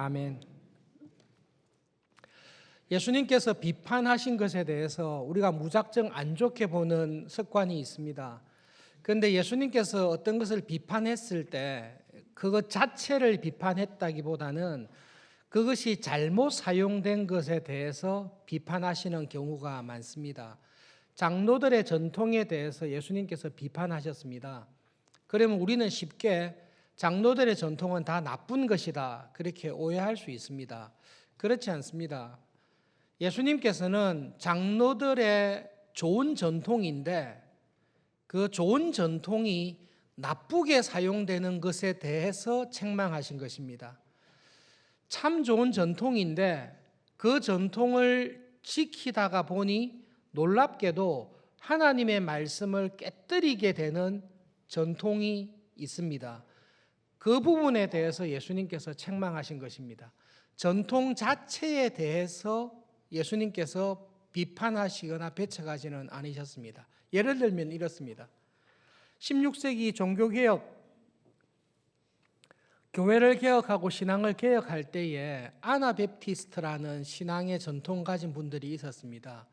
아멘. 예수님께서 비판하신 것에 대해서 우리가 무작정 안 좋게 보는 습관이 있습니다. 그런데 예수님께서 어떤 것을 비판했을 때 그것 자체를 비판했다기보다는 그것이 잘못 사용된 것에 대해서 비판하시는 경우가 많습니다. 장로들의 전통에 대해서 예수님께서 비판하셨습니다. 그러면 우리는 쉽게 장로들의 전통은 다 나쁜 것이다 그렇게 오해할 수 있습니다. 그렇지 않습니다. 예수님께서는 장로들의 좋은 전통인데 그 좋은 전통이 나쁘게 사용되는 것에 대해서 책망하신 것입니다. 참 좋은 전통인데 그 전통을 지키다가 보니 놀랍게도 하나님의 말씀을 깨뜨리게 되는 전통이 있습니다. 그 부분에 대해서 예수님께서 책망하신 것입니다. 전통 자체에 대해서 예수님께서 비판하시거나 배척하지는 않으셨습니다. 예를 들면 이렇습니다. 16세기 종교개혁, 교회를 개혁하고 신앙을 개혁할 때에 아나베프티스트라는 신앙의 전통 가진 분들이 있었습니다.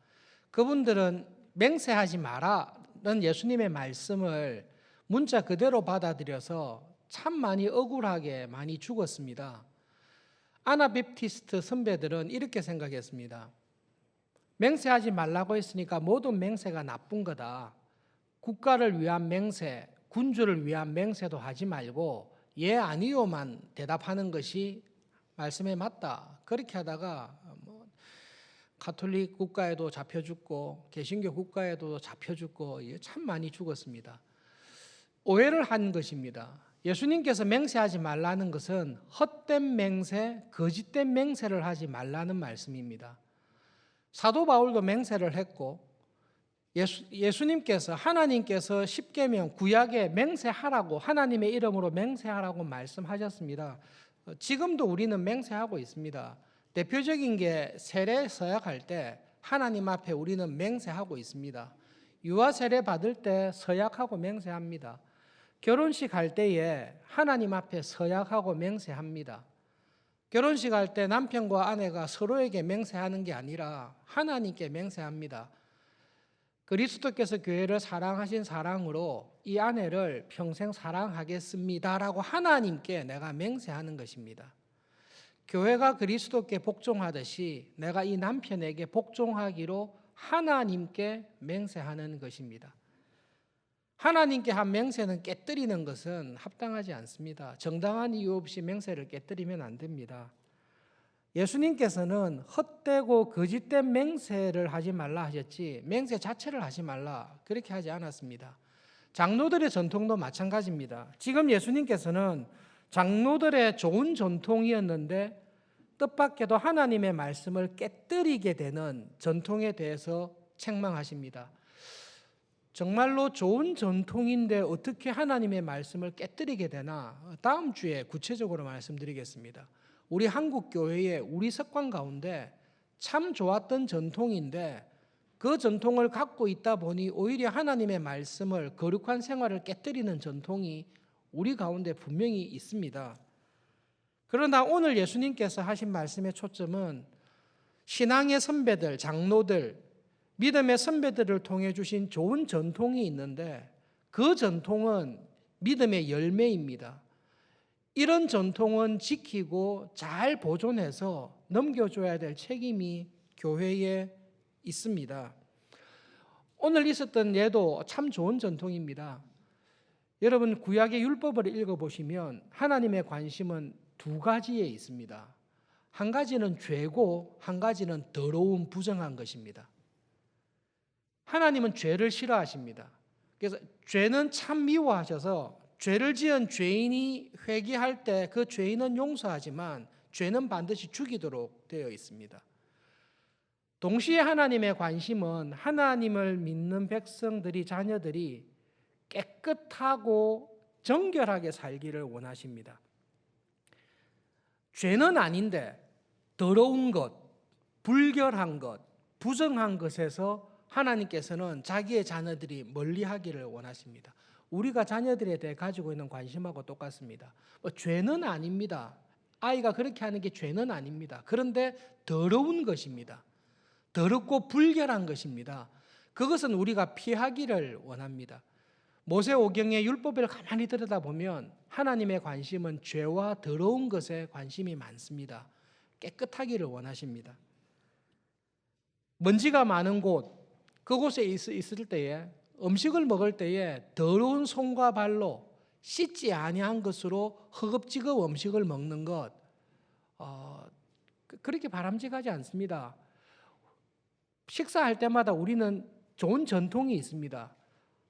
그분들은 맹세하지 마라는 예수님의 말씀을 문자 그대로 받아들여서 참 많이 억울하게 많이 죽었습니다. 아나베프티스트 선배들은 이렇게 생각했습니다. 맹세하지 말라고 했으니까 모든 맹세가 나쁜 거다. 국가를 위한 맹세, 군주를 위한 맹세도 하지 말고 예 아니요만 대답하는 것이 말씀에 맞다. 그렇게 하다가 가톨릭 국가에도 잡혀 죽고 개신교 국가에도 잡혀 죽고 참 많이 죽었습니다. 오해를 한 것입니다. 예수님께서 맹세하지 말라는 것은 헛된 맹세, 거짓된 맹세를 하지 말라는 말씀입니다. 사도 바울도 맹세를 했고 예수님께서 하나님께서 십계명 구약에 맹세하라고 하나님의 이름으로 맹세하라고 말씀하셨습니다. 지금도 우리는 맹세하고 있습니다. 대표적인 게 세례 서약할 때 하나님 앞에 우리는 맹세하고 있습니다. 유아 세례 받을 때 서약하고 맹세합니다. 결혼식 할 때에 하나님 앞에 서약하고 맹세합니다. 결혼식 할 때 남편과 아내가 서로에게 맹세하는 게 아니라 하나님께 맹세합니다. 그리스도께서 교회를 사랑하신 사랑으로 이 아내를 평생 사랑하겠습니다라고 하나님께 내가 맹세하는 것입니다. 교회가 그리스도께 복종하듯이 내가 이 남편에게 복종하기로 하나님께 맹세하는 것입니다. 하나님께 한 맹세는 깨뜨리는 것은 합당하지 않습니다. 정당한 이유 없이 맹세를 깨뜨리면 안 됩니다. 예수님께서는 헛되고 거짓된 맹세를 하지 말라 하셨지 맹세 자체를 하지 말라 그렇게 하지 않았습니다. 장로들의 전통도 마찬가지입니다. 지금 예수님께서는 장로들의 좋은 전통이었는데 뜻밖에도 하나님의 말씀을 깨뜨리게 되는 전통에 대해서 책망하십니다. 정말로 좋은 전통인데 어떻게 하나님의 말씀을 깨뜨리게 되나 다음 주에 구체적으로 말씀드리겠습니다. 우리 한국 교회의 우리 습관 가운데 참 좋았던 전통인데 그 전통을 갖고 있다 보니 오히려 하나님의 말씀을 거룩한 생활을 깨뜨리는 전통이 우리 가운데 분명히 있습니다. 그러나 오늘 예수님께서 하신 말씀의 초점은 신앙의 선배들, 장로들, 믿음의 선배들을 통해 주신 좋은 전통이 있는데 그 전통은 믿음의 열매입니다. 이런 전통은 지키고 잘 보존해서 넘겨줘야 될 책임이 교회에 있습니다. 오늘 있었던 예도 참 좋은 전통입니다. 여러분 구약의 율법을 읽어보시면 하나님의 관심은 두 가지에 있습니다. 한 가지는 죄고 한 가지는 더러운 부정한 것입니다. 하나님은 죄를 싫어하십니다. 그래서 죄는 참 미워하셔서 죄를 지은 죄인이 회개할 때 그 죄인은 용서하지만 죄는 반드시 죽이도록 되어 있습니다. 동시에 하나님의 관심은 하나님을 믿는 백성들이 자녀들이 깨끗하고 정결하게 살기를 원하십니다. 죄는 아닌데 더러운 것, 불결한 것, 부정한 것에서 하나님께서는 자기의 자녀들이 멀리하기를 원하십니다. 우리가 자녀들에 대해 가지고 있는 관심하고 똑같습니다. 죄는 아닙니다. 아이가 그렇게 하는 게 죄는 아닙니다. 그런데 더러운 것입니다. 더럽고 불결한 것입니다. 그것은 우리가 피하기를 원합니다. 모세오경의 율법을 가만히 들여다보면 하나님의 관심은 죄와 더러운 것에 관심이 많습니다. 깨끗하기를 원하십니다. 먼지가 많은 곳, 그곳에 있을 때에 음식을 먹을 때에 더러운 손과 발로 씻지 아니한 것으로 허겁지겁 음식을 먹는 것, 그렇게 바람직하지 않습니다. 식사할 때마다 우리는 좋은 전통이 있습니다.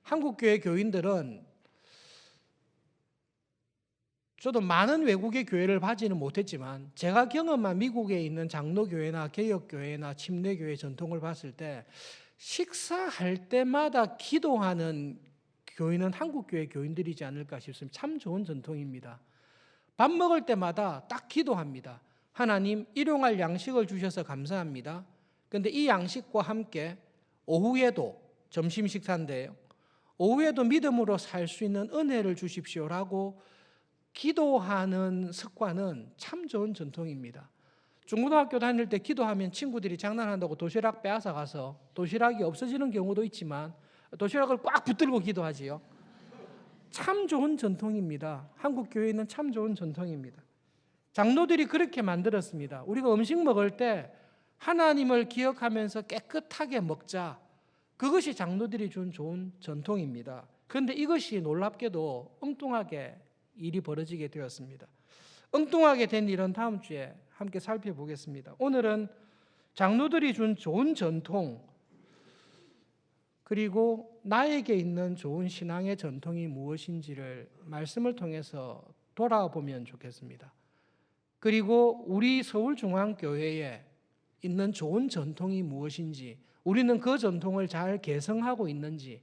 한국교회 교인들은, 저도 많은 외국의 교회를 봐지는 못했지만 제가 경험한 미국에 있는 장로교회나 개혁교회나 침례교회 전통을 봤을 때 식사할 때마다 기도하는 교인은 한국교회 교인들이지 않을까 싶습니다. 참 좋은 전통입니다. 밥 먹을 때마다 딱 기도합니다. 하나님, 일용할 양식을 주셔서 감사합니다. 그런데 이 양식과 함께 오후에도, 점심 식사인데요, 오후에도 믿음으로 살 수 있는 은혜를 주십시오라고 기도하는 습관은 참 좋은 전통입니다. 중고등학교 다닐 때 기도하면 친구들이 장난한다고 도시락 빼앗아 가서 도시락이 없어지는 경우도 있지만 도시락을 꽉 붙들고 기도하지요. 참 좋은 전통입니다. 한국 교회는 참 좋은 전통입니다. 장로들이 그렇게 만들었습니다. 우리가 음식 먹을 때 하나님을 기억하면서 깨끗하게 먹자. 그것이 장로들이 준 좋은 전통입니다. 그런데 이것이 놀랍게도 엉뚱하게 일이 벌어지게 되었습니다. 엉뚱하게 된 일은 다음 주에 함께 살펴보겠습니다. 오늘은 장로들이 준 좋은 전통, 그리고 나에게 있는 좋은 신앙의 전통이 무엇인지를 말씀을 통해서 돌아보면 좋겠습니다. 그리고 우리 서울중앙교회에 있는 좋은 전통이 무엇인지, 우리는 그 전통을 잘 계승하고 있는지,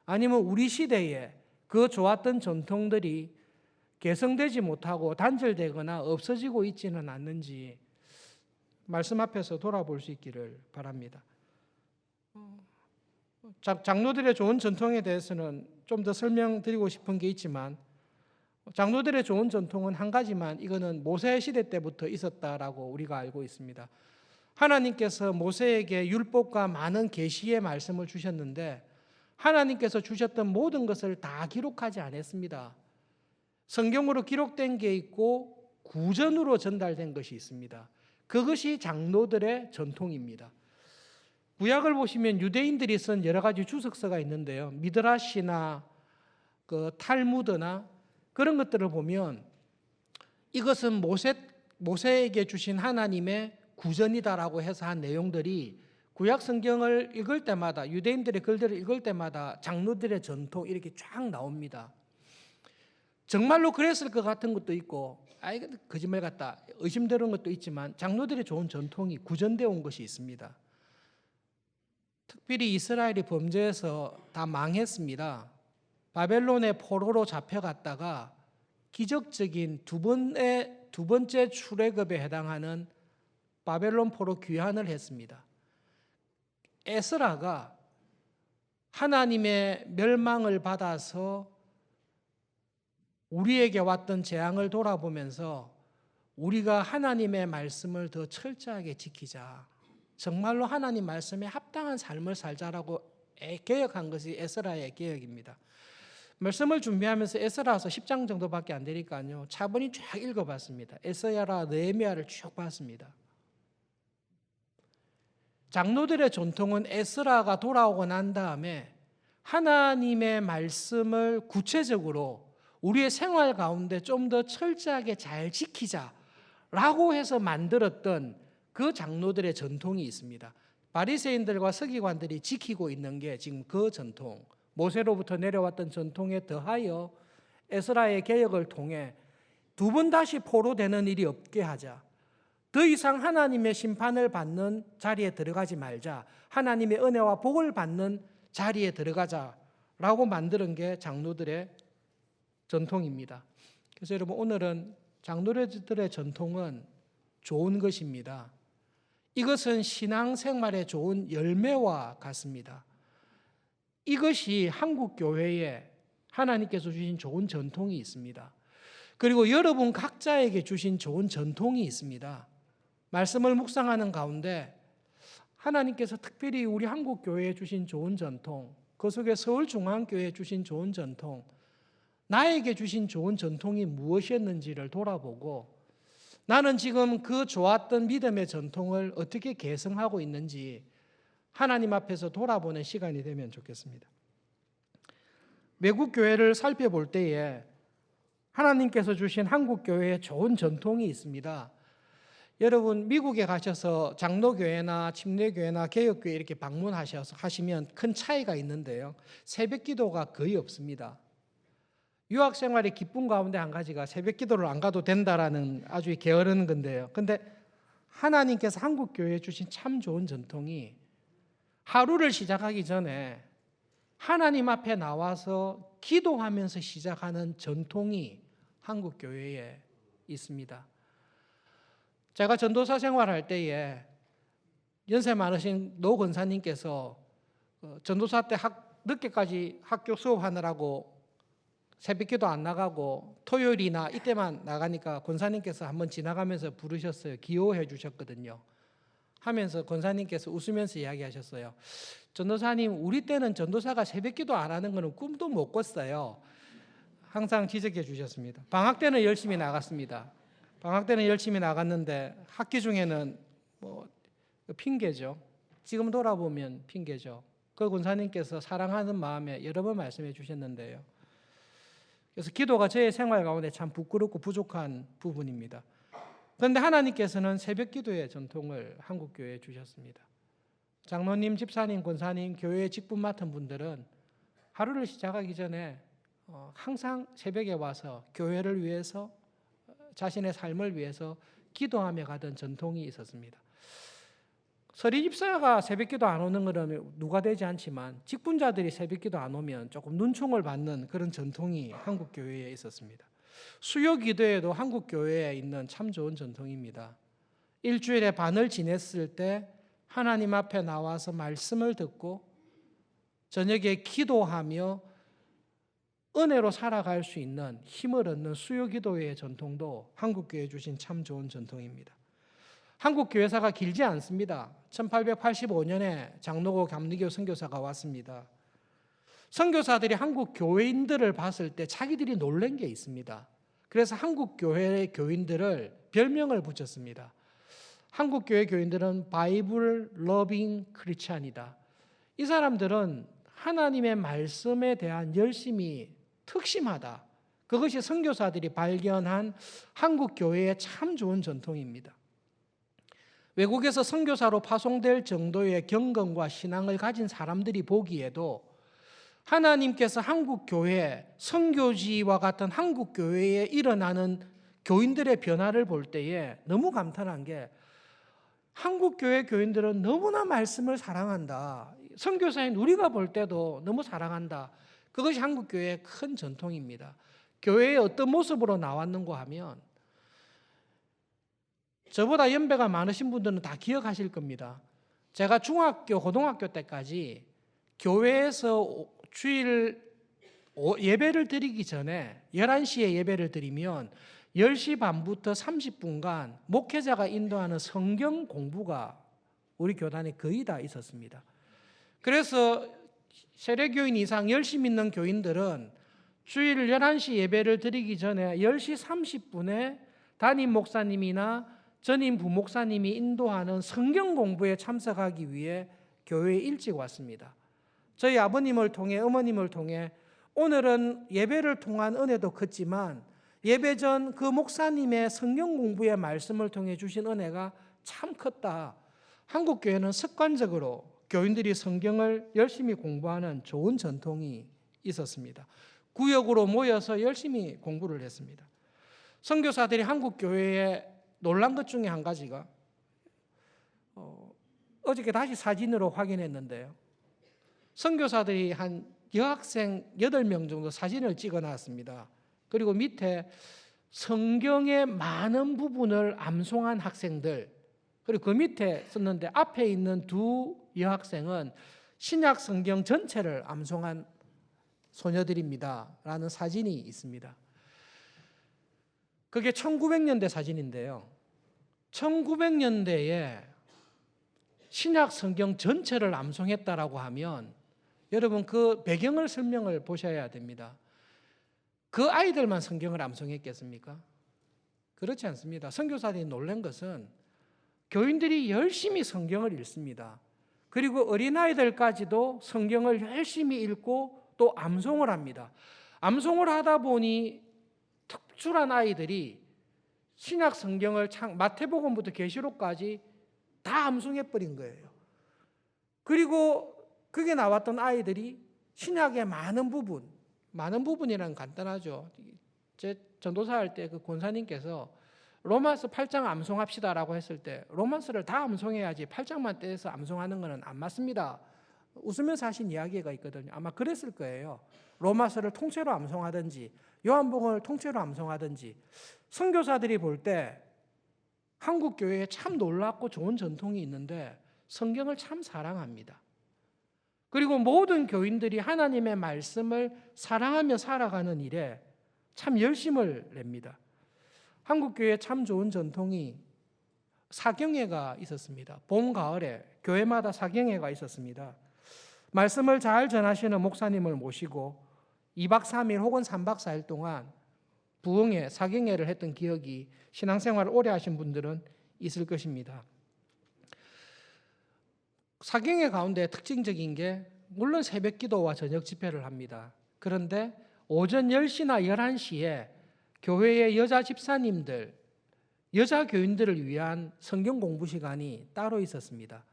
아니면 우리 시대에 그 좋았던 전통들이 개성되지 못하고 단절되거나 없어지고 있지는 않는지 말씀 앞에서 돌아볼 수 있기를 바랍니다. 장로들의 좋은 전통에 대해서는 좀 더 설명드리고 싶은 게 있지만, 장로들의 좋은 전통은 한 가지만, 이거는 모세 시대 때부터 있었다라고 우리가 알고 있습니다. 하나님께서 모세에게 율법과 많은 계시의 말씀을 주셨는데 하나님께서 주셨던 모든 것을 다 기록하지 않았습니다. 성경으로 기록된 게 있고 구전으로 전달된 것이 있습니다. 그것이 장로들의 전통입니다. 구약을 보시면 유대인들이 쓴 여러 가지 주석서가 있는데요, 미드라시나 그 탈무드나 그런 것들을 보면 이것은 모세에게 주신 하나님의 구전이다라고 해서 한 내용들이 구약 성경을 읽을 때마다, 유대인들의 글들을 읽을 때마다 장로들의 전통 이렇게 쫙 나옵니다. 정말로 그랬을 것 같은 것도 있고, 거짓말 같다 의심되는 것도 있지만 장로들의 좋은 전통이 구전되어 온 것이 있습니다. 특별히 이스라엘이 범죄해서 다 망했습니다. 바벨론의 포로로 잡혀갔다가 기적적인 두 번째 출애굽에 해당하는 바벨론 포로 귀환을 했습니다. 에스라가 하나님의 멸망을 받아서 우리에게 왔던 재앙을 돌아보면서 우리가 하나님의 말씀을 더 철저하게 지키자, 정말로 하나님 말씀에 합당한 삶을 살자라고 개혁한 것이 에스라의 개혁입니다. 말씀을 준비하면서 에스라서 10장 정도밖에 안 되니까요, 차분히 쫙 읽어봤습니다. 에스라, 느헤미야를 쭉 봤습니다. 장로들의 전통은 에스라가 돌아오고 난 다음에 하나님의 말씀을 구체적으로 우리의 생활 가운데 좀 더 철저하게 잘 지키자라고 해서 만들었던 그 장로들의 전통이 있습니다. 바리새인들과 서기관들이 지키고 있는 게 지금 그 전통, 모세로부터 내려왔던 전통에 더하여 에스라의 개혁을 통해 두 번 다시 포로되는 일이 없게 하자, 더 이상 하나님의 심판을 받는 자리에 들어가지 말자, 하나님의 은혜와 복을 받는 자리에 들어가자라고 만드는 게 장로들의 전통입니다. 그래서 여러분, 오늘은 장로들의 전통은 좋은 것입니다. 이것은 신앙생활에 좋은 열매와 같습니다. 이것이 한국 교회에 하나님께서 주신 좋은 전통이 있습니다. 그리고 여러분 각자에게 주신 좋은 전통이 있습니다. 말씀을 묵상하는 가운데 하나님께서 특별히 우리 한국교회에 주신 좋은 전통, 그 속에 서울중앙교회에 주신 좋은 전통, 나에게 주신 좋은 전통이 무엇이었는지를 돌아보고 나는 지금 그 좋았던 믿음의 전통을 어떻게 계승하고 있는지 하나님 앞에서 돌아보는 시간이 되면 좋겠습니다. 외국 교회를 살펴볼 때에 하나님께서 주신 한국 교회에 좋은 전통이 있습니다. 여러분 미국에 가셔서 장로교회나 침례교회나 개혁교회 이렇게 방문하셔서 하시면 큰 차이가 있는데요. 새벽기도가 거의 없습니다. 유학생활의 기쁨 가운데 한 가지가 새벽기도를 안 가도 된다라는 아주 게으른 건데요. 근데 하나님께서 한국 교회에 주신 참 좋은 전통이 하루를 시작하기 전에 하나님 앞에 나와서 기도하면서 시작하는 전통이 한국 교회에 있습니다. 제가 전도사 생활할 때에 연세 많으신 노 권사님께서 전도사 때 늦게까지 학교 수업하느라고 새벽기도 안 나가고 토요일이나 이때만 나가니까 권사님께서 한번 지나가면서 부르셨어요. 기호해 주셨거든요. 하면서 권사님께서 웃으면서 이야기하셨어요. 전도사님, 우리 때는 전도사가 새벽기도 안 하는 거는 꿈도 못 꿨어요. 항상 지적해 주셨습니다. 방학 때는 열심히 나갔습니다. 방학 때는 열심히 나갔는데 학기 중에는 뭐 핑계죠. 지금 돌아보면 핑계죠. 그 권사님께서 사랑하는 마음에 여러 번 말씀해 주셨는데요. 그래서 기도가 저의 생활 가운데 참 부끄럽고 부족한 부분입니다. 그런데 하나님께서는 새벽 기도의 전통을 한국 교회에 주셨습니다. 장로님, 집사님, 권사님, 교회에 직분 맡은 분들은 하루를 시작하기 전에 항상 새벽에 와서 교회를 위해서 자신의 삶을 위해서 기도하며 가던 전통이 있었습니다. 서리 집사가 새벽기도 안 오는 것은 누가 되지 않지만 직분자들이 새벽기도 안 오면 조금 눈총을 받는 그런 전통이 한국 교회에 있었습니다. 수요 기도에도 한국 교회에 있는 참 좋은 전통입니다. 일주일에 반을 지냈을 때 하나님 앞에 나와서 말씀을 듣고 저녁에 기도하며 은혜로 살아갈 수 있는 힘을 얻는 수요 기도의 전통도 한국 교회에 주신 참 좋은 전통입니다. 한국 교회사가 길지 않습니다. 1885년에 장로고 감리교 선교사가 왔습니다. 선교사들이 한국 교회인들을 봤을 때 자기들이 놀란 게 있습니다. 그래서 한국 교회의 교인들을 별명을 붙였습니다. 한국 교회 교인들은 바이블 러빙 크리스찬이다. 이 사람들은 하나님의 말씀에 대한 열심이 특심하다. 그것이 선교사들이 발견한 한국 교회의 참 좋은 전통입니다. 외국에서 선교사로 파송될 정도의 경건과 신앙을 가진 사람들이 보기에도 하나님께서 한국 교회, 선교지와 같은 한국 교회에 일어나는 교인들의 변화를 볼 때에 너무 감탄한 게 한국 교회 교인들은 너무나 말씀을 사랑한다. 선교사인 우리가 볼 때도 너무 사랑한다. 그것이 한국 교회의 큰 전통입니다. 교회의 어떤 모습으로 나왔는가 하면 저보다 연배가 많으신 분들은 다 기억하실 겁니다. 제가 중학교, 고등학교 때까지 교회에서 주일 예배를 드리기 전에 11시에 예배를 드리면 10시 반부터 30분간 목회자가 인도하는 성경 공부가 우리 교단에 거의 다 있었습니다. 그래서 세례교인 이상 열심히 믿는 교인들은 주일 11시 예배를 드리기 전에 10시 30분에 담임 목사님이나 전임 부목사님이 인도하는 성경 공부에 참석하기 위해 교회에 일찍 왔습니다. 저희 아버님을 통해 어머님을 통해 오늘은 예배를 통한 은혜도 컸지만 예배 전 그 목사님의 성경 공부의 말씀을 통해 주신 은혜가 참 컸다. 한국 교회는 습관적으로 교인들이 성경을 열심히 공부하는 좋은 전통이 있었습니다. 구역으로 모여서 열심히 공부를 했습니다. 선교사들이 한국 교회에 놀란 것 중에 한 가지가 어저께 다시 사진으로 확인했는데요. 선교사들이 한 여학생 8명 정도 사진을 찍어놨습니다. 그리고 밑에 성경의 많은 부분을 암송한 학생들, 그리고 그 밑에 썼는데 앞에 있는 두 여학생은 신약 성경 전체를 암송한 소녀들입니다. 라는 사진이 있습니다. 그게 1900년대 사진인데요. 1900년대에 신약 성경 전체를 암송했다라고 하면 여러분 그 배경을 설명을 보셔야 됩니다. 그 아이들만 성경을 암송했겠습니까? 그렇지 않습니다. 선교사들이 놀란 것은 교인들이 열심히 성경을 읽습니다. 그리고 어린아이들까지도 성경을 열심히 읽고 또 암송을 합니다. 암송을 하다 보니 특출한 아이들이 신약 성경을 마태복음부터 계시록까지 다 암송해버린 거예요. 그리고 그게 나왔던 아이들이 신약의 많은 부분이란 간단하죠. 제 전도사 할 때 그 권사님께서 로마서 8장 암송합시다라고 했을 때 로마서를 다 암송해야지 8장만 떼서 암송하는 것은 안 맞습니다. 웃으면서 하신 이야기가 있거든요. 아마 그랬을 거예요. 로마서를 통째로 암송하든지 요한복음을 통째로 암송하든지. 선교사들이 볼 때 한국 교회에 참 놀랍고 좋은 전통이 있는데 성경을 참 사랑합니다. 그리고 모든 교인들이 하나님의 말씀을 사랑하며 살아가는 일에 참 열심을 냅니다. 한국 교회에 참 좋은 전통이 사경회가 있었습니다. 봄, 가을에 교회마다 사경회가 있었습니다. 말씀을 잘 전하시는 목사님을 모시고 2박 3일 혹은 3박 4일 동안 부흥회, 사경회를 했던 기억이 신앙생활을 오래 하신 분들은 있을 것입니다. 사경회 가운데 특징적인 게 물론 새벽 기도와 저녁 집회를 합니다. 그런데 오전 10시나 11시에 교회의 여자 집사님들, 여자 교인들을 위한 성경 공부 시간이 따로 있었습니다.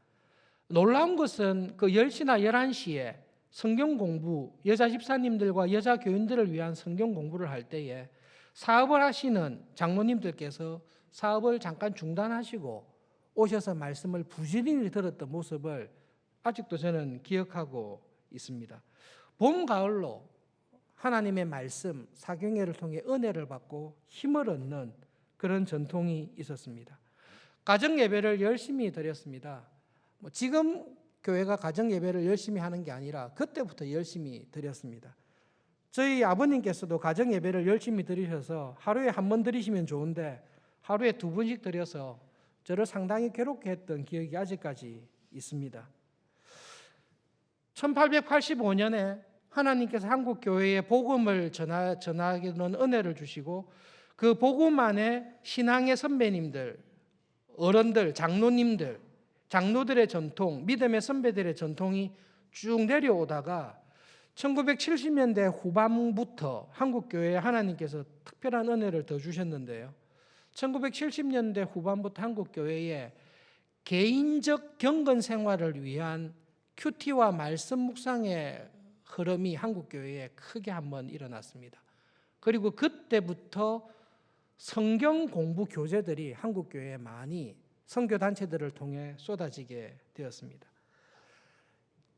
놀라운 것은 그 10시나 11시에 성경 공부, 여자 집사님들과 여자 교인들을 위한 성경 공부를 할 때에 사업을 하시는 장로님들께서 사업을 잠깐 중단하시고 오셔서 말씀을 부지런히 들었던 모습을 아직도 저는 기억하고 있습니다. 봄, 가을로 하나님의 말씀, 사경회를 통해 은혜를 받고 힘을 얻는 그런 전통이 있었습니다. 가정 예배를 열심히 드렸습니다. 지금 교회가 가정 예배를 열심히 하는 게 아니라 그때부터 열심히 드렸습니다. 저희 아버님께서도 가정 예배를 열심히 드리셔서 하루에 한 번 드리시면 좋은데 하루에 2번씩 드려서 저를 상당히 괴롭게 했던 기억이 아직까지 있습니다. 1885년에 하나님께서 한국 교회에 복음을 전하기는 은혜를 주시고 그 복음 안에 신앙의 선배님들, 어른들, 장로님들, 장로들의 전통, 믿음의 선배들의 전통이 쭉 내려오다가 1970년대 후반부터 한국 교회에 하나님께서 특별한 은혜를 더 주셨는데요. 1970년대 후반부터 한국 교회에 개인적 경건 생활을 위한 큐티와 말씀 묵상의 흐름이 한국 교회에 크게 한번 일어났습니다. 그리고 그때부터 성경 공부 교재들이 한국 교회에 많이 선교 단체들을 통해 쏟아지게 되었습니다.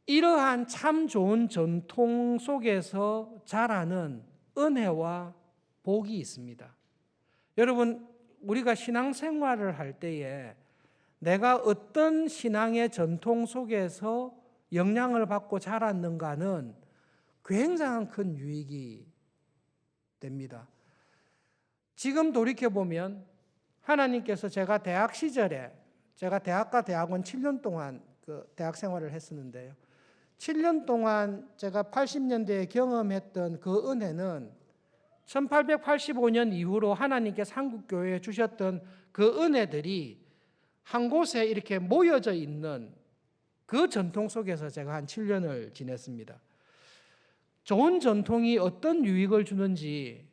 이러한 참 좋은 전통 속에서 자라는 은혜와 복이 있습니다. 여러분, 우리가 신앙생활을 할 때에 내가 어떤 신앙의 전통 속에서 영향을 받고 자랐는가는 굉장한 큰 유익이 됩니다. 지금 돌이켜보면 하나님께서 제가 대학 시절에 제가 대학과 대학원 7년 동안 그 대학 생활을 했었는데요. 7년 동안 제가 80년대에 경험했던 그 은혜는 1885년 이후로 하나님께서 한국교회에 주셨던 그 은혜들이 한 곳에 이렇게 모여져 있는 그 전통 속에서 제가 한 7년을 지냈습니다. 좋은 전통이 어떤 유익을 주는지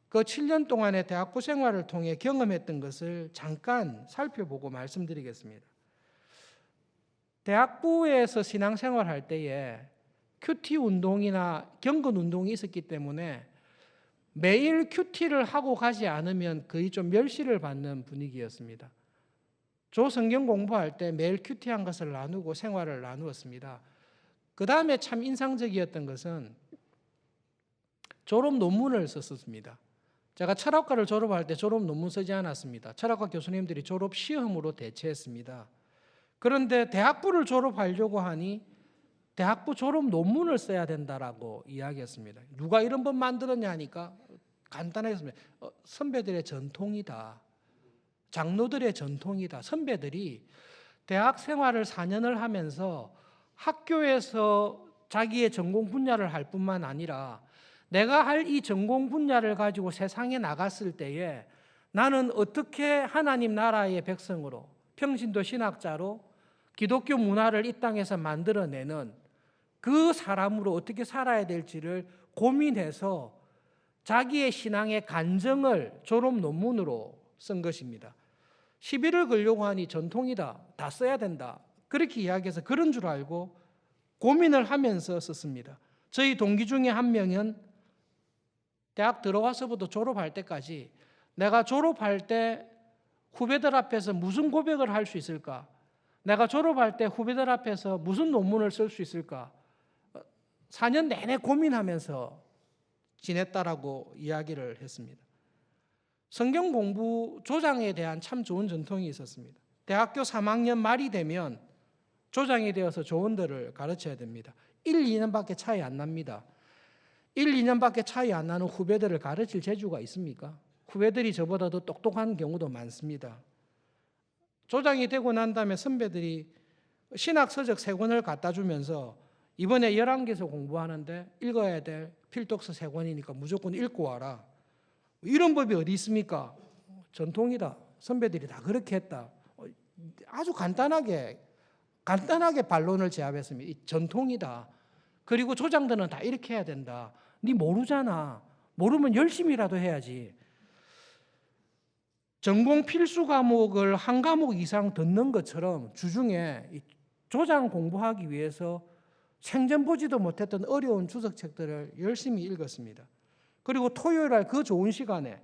그 7년 동안의 대학부 생활을 통해 경험했던 것을 잠깐 살펴보고 말씀드리겠습니다. 대학부에서 신앙생활할 때에 큐티 운동이나 경건 운동이 있었기 때문에 매일 큐티를 하고 가지 않으면 거의 좀 멸시를 받는 분위기였습니다. 조 성경 공부할 때 매일 큐티한 것을 나누고 생활을 나누었습니다. 그 다음에 참 인상적이었던 것은 졸업 논문을 썼습니다. 제가 철학과를 졸업할 때 졸업 논문 쓰지 않았습니다. 철학과 교수님들이 졸업 시험으로 대체했습니다. 그런데 대학부를 졸업하려고 하니 대학부 졸업 논문을 써야 된다라고 이야기했습니다. 누가 이런 법 만들었냐 하니까 간단하게 했습니다. 선배들의 전통이다. 장로들의 전통이다. 선배들이 대학 생활을 4년을 하면서 학교에서 자기의 전공 분야를 할 뿐만 아니라 내가 할 이 전공 분야를 가지고 세상에 나갔을 때에 나는 어떻게 하나님 나라의 백성으로 평신도 신학자로 기독교 문화를 이 땅에서 만들어내는 그 사람으로 어떻게 살아야 될지를 고민해서 자기의 신앙의 간증을 졸업 논문으로 쓴 것입니다. 시비를 걸려고 하니 전통이다. 다 써야 된다. 그렇게 이야기해서 그런 줄 알고 고민을 하면서 썼습니다. 저희 동기 중에 한 명은 대학 들어와서부터 졸업할 때까지 내가 졸업할 때 후배들 앞에서 무슨 고백을 할 수 있을까? 내가 졸업할 때 후배들 앞에서 무슨 논문을 쓸 수 있을까? 4년 내내 고민하면서 지냈다라고 이야기를 했습니다. 성경 공부 조장에 대한 참 좋은 전통이 있었습니다. 대학교 3학년 말이 되면 조장이 되어서 조언들을 가르쳐야 됩니다. 1, 2년밖에 차이 안 납니다. 1, 2년밖에 차이 안 나는 후배들을 가르칠 재주가 있습니까? 후배들이 저보다 더 똑똑한 경우도 많습니다. 조장이 되고 난 다음에 선배들이 신학서적 3권을 갖다 주면서 이번에 열왕기서 공부하는데 읽어야 될 필독서 3권이니까 무조건 읽고 와라. 이런 법이 어디 있습니까? 전통이다. 선배들이 다 그렇게 했다. 아주 간단하게 반론을 제압했습니다. 이 전통이다. 그리고 조장들은 다 이렇게 해야 된다. 네 모르잖아. 모르면 열심히라도 해야지. 전공 필수 과목을 한 과목 이상 듣는 것처럼 주중에 조장 공부하기 위해서 생전 보지도 못했던 어려운 주석책들을 열심히 읽었습니다. 그리고 토요일 날 그 좋은 시간에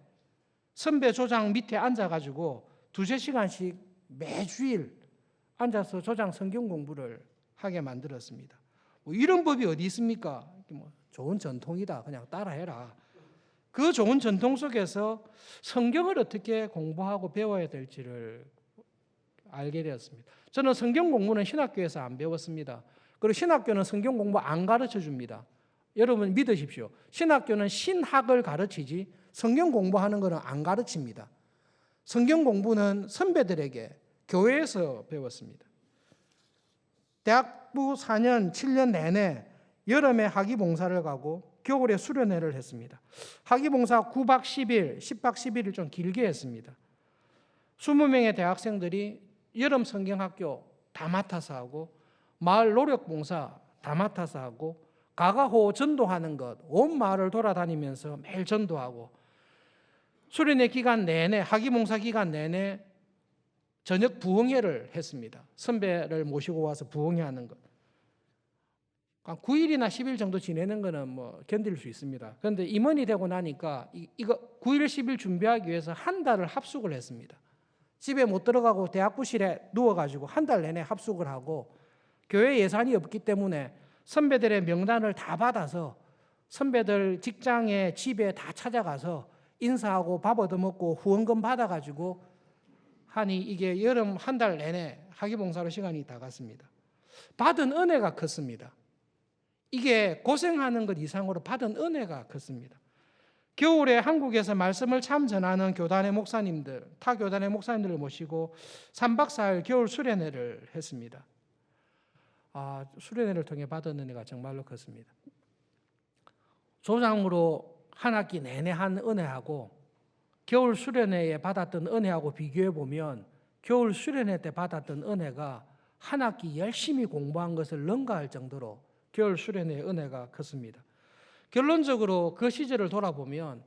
선배 조장 밑에 앉아가지고 2~3시간씩 매주일 앉아서 조장 성경 공부를 하게 만들었습니다. 뭐 이런 법이 어디 있습니까? 뭐 좋은 전통이다. 그냥 따라해라. 그 좋은 전통 속에서 성경을 어떻게 공부하고 배워야 될지를 알게 되었습니다. 저는 성경 공부는 신학교에서 안 배웠습니다. 그리고 신학교는 성경 공부 안 가르쳐 줍니다. 여러분 믿으십시오. 신학교는 신학을 가르치지 성경 공부하는 것은 안 가르칩니다. 성경 공부는 선배들에게 교회에서 배웠습니다. 대학부 4년, 7년 내내 여름에 학위봉사를 가고 겨울에 수련회를 했습니다. 학위봉사 9박 10일, 10박 11일 좀 길게 했습니다. 20명의 대학생들이 여름 성경학교 다 맡아서 하고 마을 노력봉사 다 맡아서 하고 가가호 전도하는 것, 온 마을을 돌아다니면서 매일 전도하고 수련회 기간 내내, 학위봉사 기간 내내 저녁 부흥회를 했습니다. 선배를 모시고 와서 부흥회 하는 것. 9일이나 10일 정도 지내는 거는 뭐 견딜 수 있습니다. 그런데 임원이 되고 나니까 이거 9일, 10일 준비하기 위해서 한 달을 합숙을 했습니다. 집에 못 들어가고 대학부실에 누워가지고 한 달 내내 합숙을 하고 교회 예산이 없기 때문에 선배들의 명단을 다 받아서 선배들 직장에 집에 다 찾아가서 인사하고 밥 얻어먹고 후원금 받아가지고 하니 이게 여름 한 달 내내 학위봉사로 시간이 다 갔습니다. 받은 은혜가 컸습니다. 이게 고생하는 것 이상으로 받은 은혜가 컸습니다. 겨울에 한국에서 말씀을 참 전하는 교단의 목사님들, 타 교단의 목사님들을 모시고 3박 4일 겨울 수련회를 했습니다. 수련회를 통해 받은 은혜가 정말로 컸습니다. 조장으로 한 학기 내내 한 은혜하고 겨울 수련회에 받았던 은혜하고 비교해 보면 겨울 수련회 때 받았던 은혜가 한 학기 열심히 공부한 것을 능가할 정도로 겨울 수련회의 은혜가 컸습니다. 결론적으로 그 시절을 돌아보면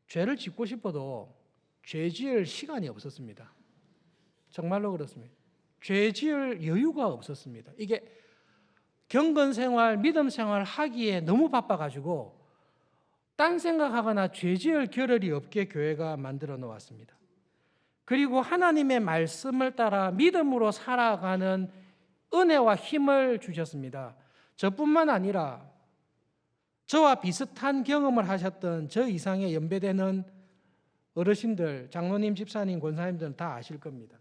죄를 짓고 싶어도 죄 지을 시간이 없었습니다. 정말로 그렇습니다. 죄 지을 여유가 없었습니다. 이게 경건 생활, 믿음 생활 하기에 너무 바빠가지고 딴 생각하거나 죄 지을 겨를이 없게 교회가 만들어 놓았습니다. 그리고 하나님의 말씀을 따라 믿음으로 살아가는 은혜와 힘을 주셨습니다. 저뿐만 아니라 저와 비슷한 경험을 하셨던 저 이상의 연배되는 어르신들, 장로님, 집사님, 권사님들은 다 아실 겁니다.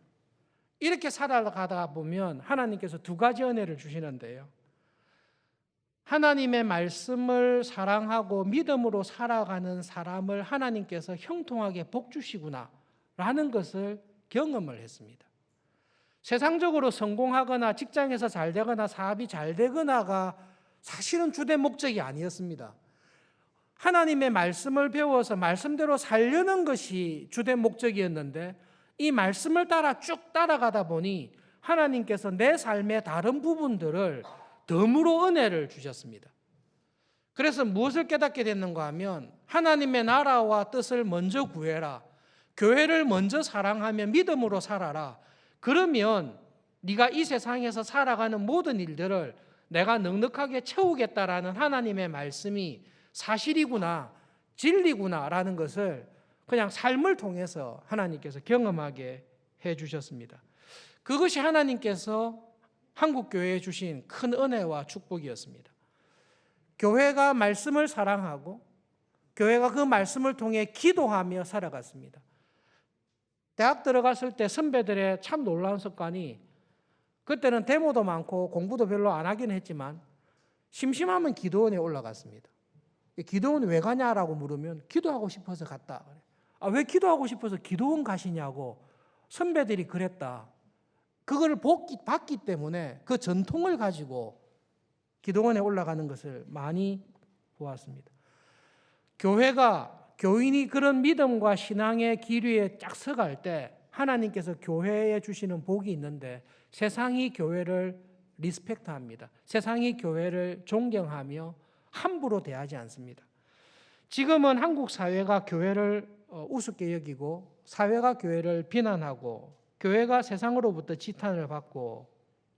이렇게 살아가다 보면 하나님께서 2가지 은혜를 주시는데요. 하나님의 말씀을 사랑하고 믿음으로 살아가는 사람을 하나님께서 형통하게 복 주시구나 라는 것을 경험을 했습니다. 세상적으로 성공하거나 직장에서 잘 되거나 사업이 잘 되거나가 사실은 주된 목적이 아니었습니다. 하나님의 말씀을 배워서 말씀대로 살려는 것이 주된 목적이었는데 이 말씀을 따라 쭉 따라가다 보니 하나님께서 내 삶의 다른 부분들을 덤으로 은혜를 주셨습니다. 그래서 무엇을 깨닫게 됐는가 하면 하나님의 나라와 뜻을 먼저 구해라. 교회를 먼저 사랑하며 믿음으로 살아라. 그러면 네가 이 세상에서 살아가는 모든 일들을 내가 넉넉하게 채우겠다라는 하나님의 말씀이 사실이구나, 진리구나라는 것을 그냥 삶을 통해서 하나님께서 경험하게 해주셨습니다. 그것이 하나님께서 한국교회에 주신 큰 은혜와 축복이었습니다. 교회가 말씀을 사랑하고 교회가 그 말씀을 통해 기도하며 살아갔습니다. 대학 들어갔을 때 선배들의 참 놀라운 습관이 그때는 데모도 많고 공부도 별로 안 하긴 했지만 심심하면 기도원에 올라갔습니다. 기도원 왜 가냐라고 물으면 기도하고 싶어서 갔다. 왜 기도하고 싶어서 기도원 가시냐고 선배들이 그랬다. 그걸 봤기 때문에 그 전통을 가지고 기도원에 올라가는 것을 많이 보았습니다. 교인이 그런 믿음과 신앙의 길 위에 쫙 서갈 때 하나님께서 교회에 주시는 복이 있는데 세상이 교회를 리스펙트합니다. 세상이 교회를 존경하며 함부로 대하지 않습니다. 지금은 한국 사회가 교회를 우습게 여기고 사회가 교회를 비난하고 교회가 세상으로부터 지탄을 받고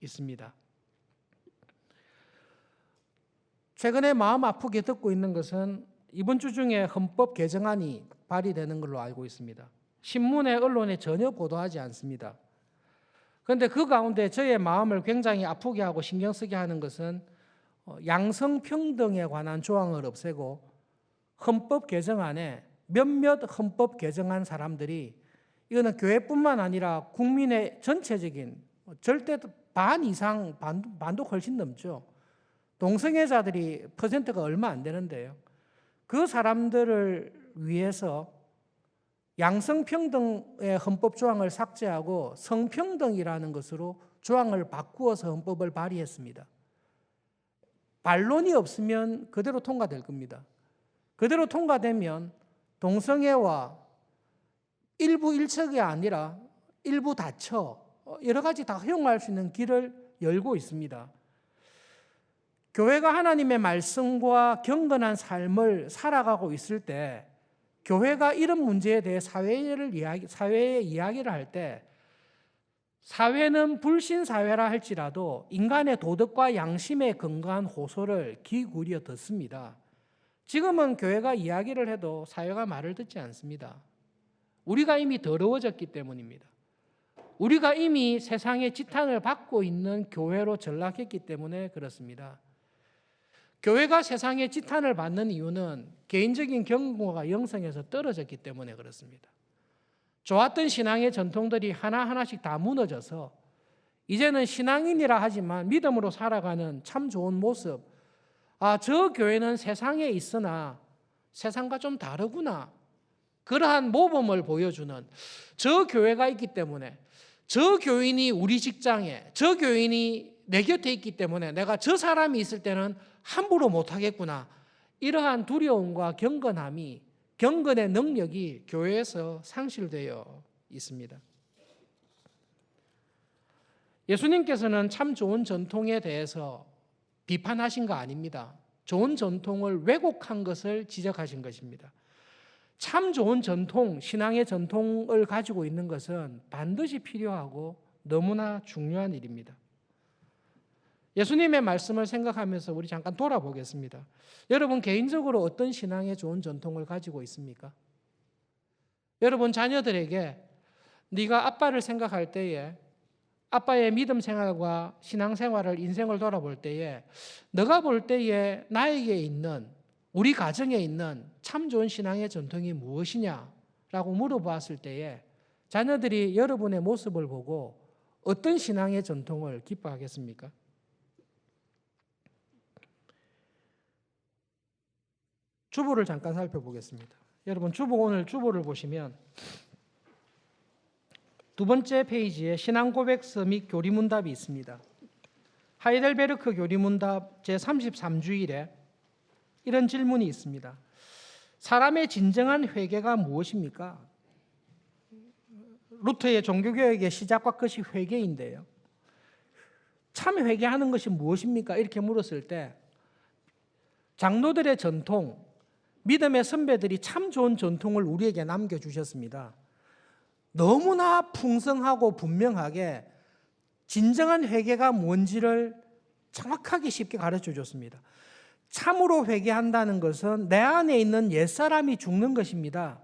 있습니다. 최근에 마음 아프게 듣고 있는 것은 이번 주 중에 헌법 개정안이 발의되는 걸로 알고 있습니다. 신문에 언론에 전혀 보도하지 않습니다. 그런데 그 가운데 저의 마음을 굉장히 아프게 하고 신경 쓰게 하는 것은 양성평등에 관한 조항을 없애고 헌법 개정안에 몇몇 헌법 개정한 사람들이 이거는 교회뿐만 아니라 국민의 전체적인 절대 반 이상, 반도 훨씬 넘죠. 동성애자들이 퍼센트가 얼마 안 되는데요. 그 사람들을 위해서 양성평등의 헌법 조항을 삭제하고 성평등이라는 것으로 조항을 바꾸어서 헌법을 발의했습니다. 반론이 없으면 그대로 통과될 겁니다. 그대로 통과되면 동성애와 일부 일척이 아니라 일부 다처 여러 가지 다 허용할 수 있는 길을 열고 있습니다. 교회가 하나님의 말씀과 경건한 삶을 살아가고 있을 때 교회가 이런 문제에 대해 사회에 이야기를 할 때 사회는 불신사회라 할지라도 인간의 도덕과 양심에 근거한 호소를 귀 기울여 듣습니다. 지금은 교회가 이야기를 해도 사회가 말을 듣지 않습니다. 우리가 이미 더러워졌기 때문입니다. 우리가 이미 세상의 지탄을 받고 있는 교회로 전락했기 때문에 그렇습니다. 교회가 세상의 지탄을 받는 이유는 개인적인 경고가 영성에서 떨어졌기 때문에 그렇습니다. 좋았던 신앙의 전통들이 하나하나씩 다 무너져서 이제는 신앙인이라 하지만 믿음으로 살아가는 참 좋은 모습, 저 교회는 세상에 있으나 세상과 좀 다르구나, 그러한 모범을 보여주는 저 교회가 있기 때문에 저 교인이 우리 직장에, 저 교인이 내 곁에 있기 때문에 내가 저 사람이 있을 때는 함부로 못하겠구나, 이러한 두려움과 경건의 능력이 교회에서 상실되어 있습니다. 예수님께서는 참 좋은 전통에 대해서 비판하신 거 아닙니다. 좋은 전통을 왜곡한 것을 지적하신 것입니다. 참 좋은 전통, 신앙의 전통을 가지고 있는 것은 반드시 필요하고 너무나 중요한 일입니다. 예수님의 말씀을 생각하면서 우리 잠깐 돌아보겠습니다. 여러분 개인적으로 어떤 신앙의 좋은 전통을 가지고 있습니까? 여러분 자녀들에게 네가 아빠를 생각할 때에 아빠의 믿음 생활과 신앙 생활을 인생을 돌아볼 때에 너가 볼 때에 나에게 있는 우리 가정에 있는 참 좋은 신앙의 전통이 무엇이냐라고 물어봤을 때에 자녀들이 여러분의 모습을 보고 어떤 신앙의 전통을 기뻐하겠습니까? 주보를 잠깐 살펴보겠습니다. 여러분 오늘 주보를 보시면 두 번째 페이지에 신앙고백서 및 교리문답이 있습니다. 하이델베르크 교리문답 제33주일에 이런 질문이 있습니다. 사람의 진정한 회개가 무엇입니까? 루터의 종교개혁의 시작과 끝이 회개인데요. 참 회개하는 것이 무엇입니까? 이렇게 물었을 때 장로들의 전통, 믿음의 선배들이 참 좋은 전통을 우리에게 남겨주셨습니다. 너무나 풍성하고 분명하게 진정한 회개가 뭔지를 정확하게 쉽게 가르쳐 줬습니다. 참으로 회개한다는 것은 내 안에 있는 옛사람이 죽는 것입니다.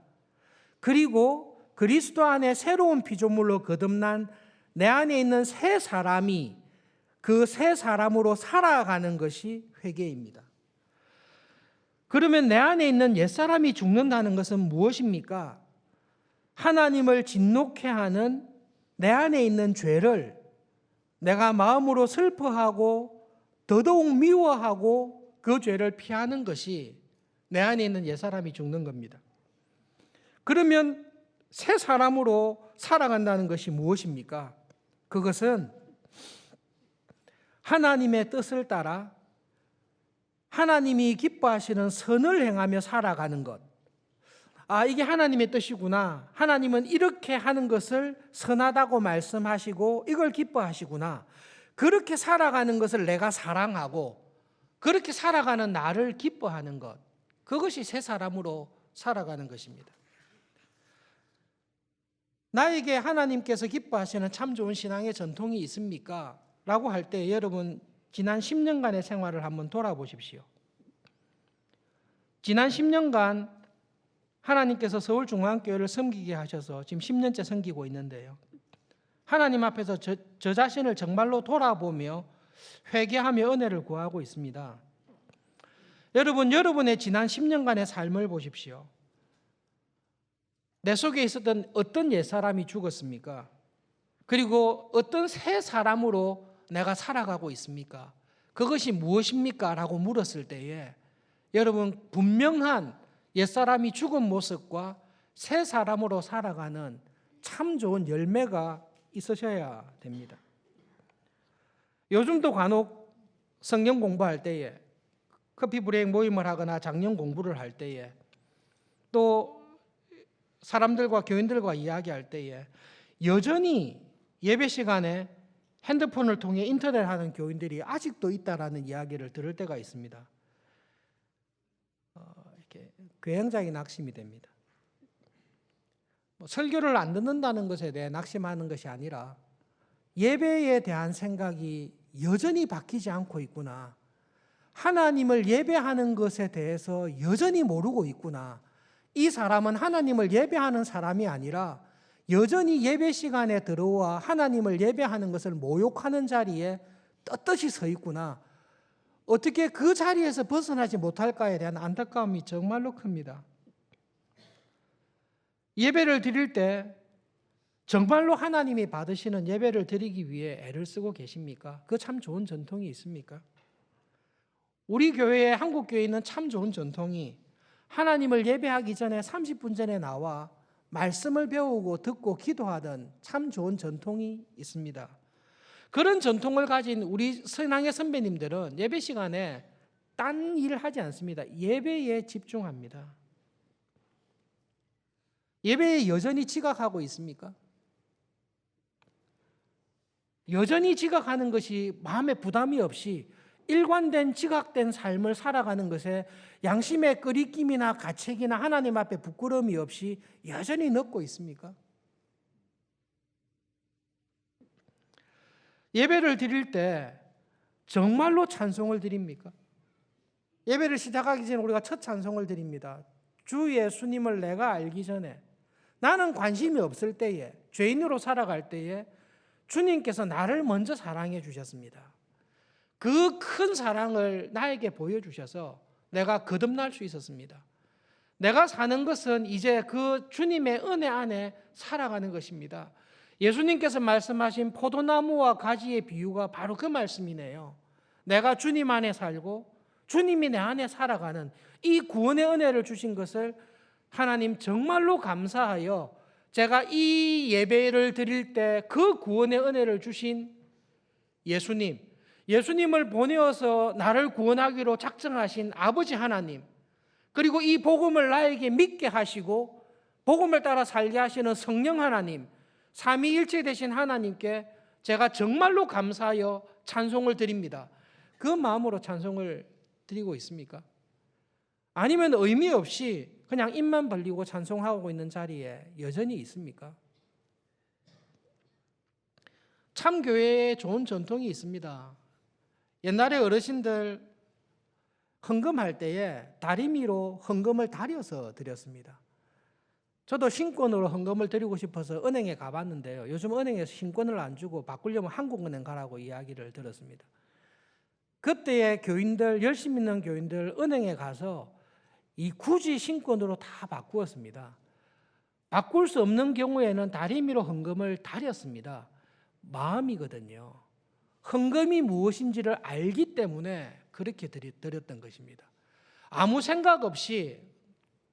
그리고 그리스도 안에 새로운 피조물로 거듭난 내 안에 있는 새 사람이 그 새 사람으로 살아가는 것이 회개입니다. 그러면 내 안에 있는 옛사람이 죽는다는 것은 무엇입니까? 하나님을 진노케 하는 내 안에 있는 죄를 내가 마음으로 슬퍼하고 더더욱 미워하고 그 죄를 피하는 것이 내 안에 있는 옛사람이 죽는 겁니다. 그러면 새 사람으로 살아간다는 것이 무엇입니까? 그것은 하나님의 뜻을 따라 하나님이 기뻐하시는 선을 행하며 살아가는 것. 이게 하나님의 뜻이구나. 하나님은 이렇게 하는 것을 선하다고 말씀하시고 이걸 기뻐하시구나. 그렇게 살아가는 것을 내가 사랑하고 그렇게 살아가는 나를 기뻐하는 것. 그것이 새 사람으로 살아가는 것입니다. 나에게 하나님께서 기뻐하시는 참 좋은 신앙의 전통이 있습니까? 라고 할 때 여러분 지난 10년간의 생활을 한번 돌아보십시오. 지난 10년간 하나님께서 서울중앙교회를 섬기게 하셔서 지금 10년째 섬기고 있는데요. 하나님 앞에서 저 자신을 정말로 돌아보며 회개하며 은혜를 구하고 있습니다. 여러분의 지난 10년간의 삶을 보십시오. 내 속에 있었던 어떤 옛사람이 죽었습니까? 그리고 어떤 새 사람으로 내가 살아가고 있습니까? 그것이 무엇입니까? 라고 물었을 때에 여러분 분명한 옛사람이 죽은 모습과 새 사람으로 살아가는 참 좋은 열매가 있으셔야 됩니다. 요즘도 간혹 성경 공부할 때에 커피 브레이크 모임을 하거나 작년 공부를 할 때에 또 사람들과 교인들과 이야기할 때에 여전히 예배 시간에 핸드폰을 통해 인터넷 하는 교인들이 아직도 있다라는 이야기를 들을 때가 있습니다. 이렇게 굉장히 낙심이 됩니다. 설교를 안 듣는다는 것에 대해 낙심하는 것이 아니라 예배에 대한 생각이 여전히 바뀌지 않고 있구나. 하나님을 예배하는 것에 대해서 여전히 모르고 있구나. 이 사람은 하나님을 예배하는 사람이 아니라 여전히 예배 시간에 들어와 하나님을 예배하는 것을 모욕하는 자리에 떳떳이 서 있구나. 어떻게 그 자리에서 벗어나지 못할까에 대한 안타까움이 정말로 큽니다. 예배를 드릴 때 정말로 하나님이 받으시는 예배를 드리기 위해 애를 쓰고 계십니까? 그 참 좋은 전통이 있습니까? 우리 교회에 한국 교회에 있는 참 좋은 전통이 하나님을 예배하기 전에 30분 전에 나와 말씀을 배우고 듣고 기도하던 참 좋은 전통이 있습니다. 그런 전통을 가진 우리 신앙의 선배님들은 예배 시간에 딴 일을 하지 않습니다. 예배에 집중합니다. 예배에 여전히 지각하고 있습니까? 여전히 지각하는 것이 마음에 부담이 없이 일관된 지각된 삶을 살아가는 것에 양심의 끄리낌이나 가책이나 하나님 앞에 부끄러움이 없이 여전히 넣고 있습니까? 예배를 드릴 때 정말로 찬송을 드립니까? 예배를 시작하기 전에 우리가 첫 찬송을 드립니다. 주 예수님을 내가 알기 전에 나는 관심이 없을 때에 죄인으로 살아갈 때에 주님께서 나를 먼저 사랑해 주셨습니다. 그 큰 사랑을 나에게 보여주셔서 내가 거듭날 수 있었습니다. 내가 사는 것은 이제 그 주님의 은혜 안에 살아가는 것입니다. 예수님께서 말씀하신 포도나무와 가지의 비유가 바로 그 말씀이네요. 내가 주님 안에 살고 주님이 내 안에 살아가는 이 구원의 은혜를 주신 것을 하나님 정말로 감사하여 제가 이 예배를 드릴 때 그 구원의 은혜를 주신 예수님을 보내어서 나를 구원하기로 작정하신 아버지 하나님, 그리고 이 복음을 나에게 믿게 하시고 복음을 따라 살게 하시는 성령 하나님, 삼위일체 되신 하나님께 제가 정말로 감사하여 찬송을 드립니다. 그 마음으로 찬송을 드리고 있습니까? 아니면 의미 없이 그냥 입만 벌리고 찬송하고 있는 자리에 여전히 있습니까? 참 교회에 좋은 전통이 있습니다. 옛날에 어르신들 헌금할 때에 다리미로 헌금을 다려서 드렸습니다. 저도 신권으로 헌금을 드리고 싶어서 은행에 가봤는데요. 요즘 은행에서 신권을 안 주고 바꾸려면 한국은행 가라고 이야기를 들었습니다. 그때의 교인들, 열심 있는 교인들 은행에 가서 이 굳이 신권으로 다 바꾸었습니다. 바꿀 수 없는 경우에는 다리미로 헌금을 다렸습니다. 마음이거든요. 헌금이 무엇인지를 알기 때문에 그렇게 드렸던 것입니다. 아무 생각 없이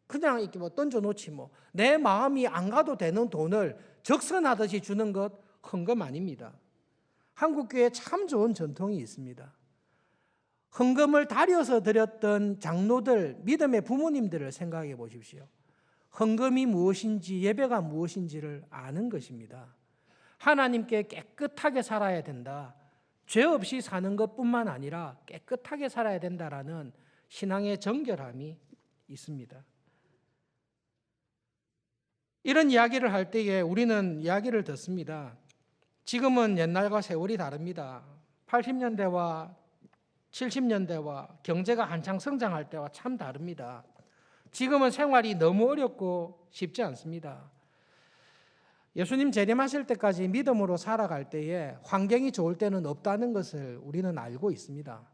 그냥 이렇게 던져놓지 내 마음이 안 가도 되는 돈을 적선하듯이 주는 것 헌금 아닙니다. 한국교회에 참 좋은 전통이 있습니다. 헌금을 다려서 드렸던 장로들, 믿음의 부모님들을 생각해 보십시오. 헌금이 무엇인지, 예배가 무엇인지를 아는 것입니다. 하나님께 깨끗하게 살아야 된다. 죄 없이 사는 것뿐만 아니라 깨끗하게 살아야 된다라는 신앙의 정결함이 있습니다. 이런 이야기를 할 때에 우리는 이야기를 듣습니다. 지금은 옛날과 세월이 다릅니다. 80년대와 70년대와 경제가 한창 성장할 때와 참 다릅니다. 지금은 생활이 너무 어렵고 쉽지 않습니다. 예수님 재림하실 때까지 믿음으로 살아갈 때에 환경이 좋을 때는 없다는 것을 우리는 알고 있습니다.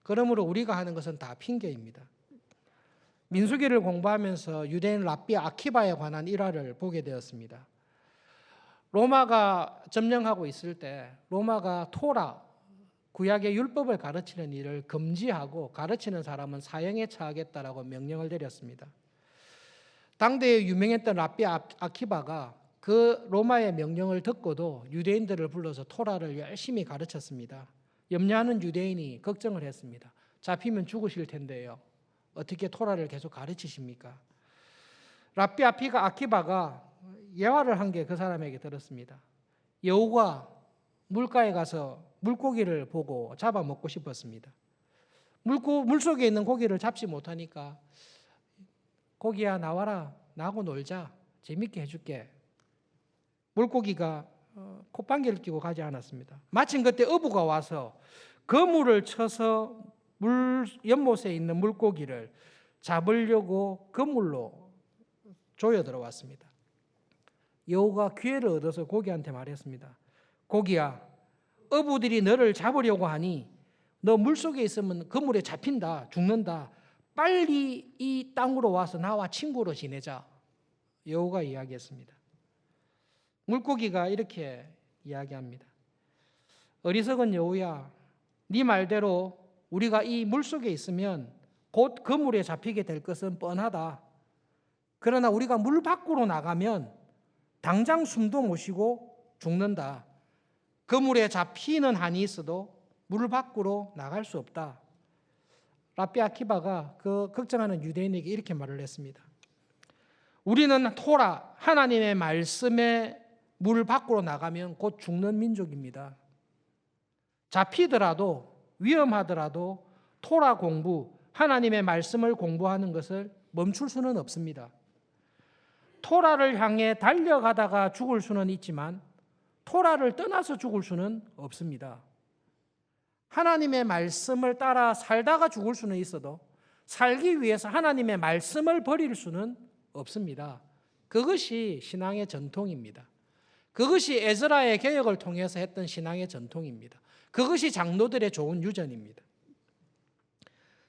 그러므로 우리가 하는 것은 다 핑계입니다. 민수기를 공부하면서 유대인 랍비 아키바에 관한 일화를 보게 되었습니다. 로마가 점령하고 있을 때 로마가 토라, 구약의 율법을 가르치는 일을 금지하고 가르치는 사람은 사형에 처하겠다라고 명령을 내렸습니다. 당대에 유명했던 랍비 아키바가 그 로마의 명령을 듣고도 유대인들을 불러서 토라를 열심히 가르쳤습니다. 염려하는 유대인이 걱정을 했습니다. 잡히면 죽으실 텐데요. 어떻게 토라를 계속 가르치십니까? 랍비 아키바가 예화를 한 게 그 사람에게 들었습니다. 여우가 물가에 가서 물고기를 보고 잡아 먹고 싶었습니다. 물속에 있는 고기를 잡지 못하니까 고기야 나와라, 나하고 놀자, 재밌게 해줄게. 물고기가 콧방귀를 뀌고 가지 않았습니다. 마침 그때 어부가 와서 그물을 쳐서 물 연못에 있는 물고기를 잡으려고 그물로 조여 들어왔습니다. 여우가 기회를 얻어서 고기한테 말했습니다. 고기야, 어부들이 너를 잡으려고 하니 너 물속에 있으면 그물에 잡힌다, 죽는다. 빨리 이 땅으로 와서 나와 친구로 지내자. 여우가 이야기했습니다. 물고기가 이렇게 이야기합니다. 어리석은 여우야, 네 말대로 우리가 이 물속에 있으면 곧 그물에 잡히게 될 것은 뻔하다. 그러나 우리가 물 밖으로 나가면 당장 숨도 못 쉬고 죽는다. 그물에 잡히는 한이 있어도 물 밖으로 나갈 수 없다. 랍비 아키바가 그 걱정하는 유대인에게 이렇게 말을 했습니다. 우리는 토라, 하나님의 말씀에 물 밖으로 나가면 곧 죽는 민족입니다. 잡히더라도 위험하더라도 토라 공부, 하나님의 말씀을 공부하는 것을 멈출 수는 없습니다. 토라를 향해 달려가다가 죽을 수는 있지만 토라를 떠나서 죽을 수는 없습니다. 하나님의 말씀을 따라 살다가 죽을 수는 있어도 살기 위해서 하나님의 말씀을 버릴 수는 없습니다. 그것이 신앙의 전통입니다. 그것이 에스라의 개혁을 통해서 했던 신앙의 전통입니다. 그것이 장로들의 좋은 유전입니다.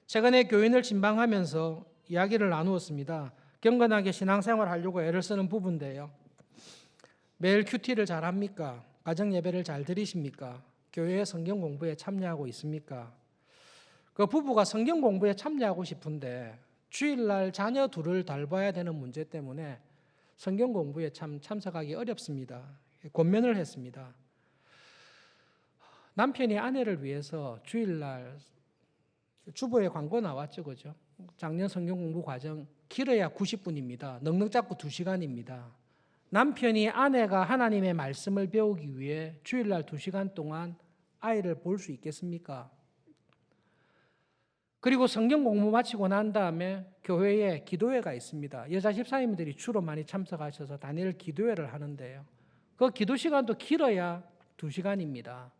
최근에 교인을 진방하면서 이야기를 나누었습니다. 경건하게 신앙생활 하려고 애를 쓰는 부부인데요. 매일 큐티를 잘 합니까? 가정 예배를 잘 드리십니까? 교회 성경 공부에 참여하고 있습니까? 그 부부가 성경 공부에 참여하고 싶은데 주일날 자녀 둘을 돌봐야 되는 문제 때문에 성경 공부에 참석하기 어렵습니다. 권면을 했습니다. 남편이 아내를 위해서 주일날 주보에 광고 나왔죠, 그죠? 작년 성경 공부 과정 길어야 90분입니다. 넉넉 잡고 2시간입니다. 남편이 아내가 하나님의 말씀을 배우기 위해 주일날 2시간 동안 아이를 볼 수 있겠습니까? 그리고 성경 공부 마치고 난 다음에 교회에 기도회가 있습니다. 여자 집사님들이 주로 많이 참석하셔서 단일 기도회를 하는데요. 그 기도 시간도 길어야 2시간입니다.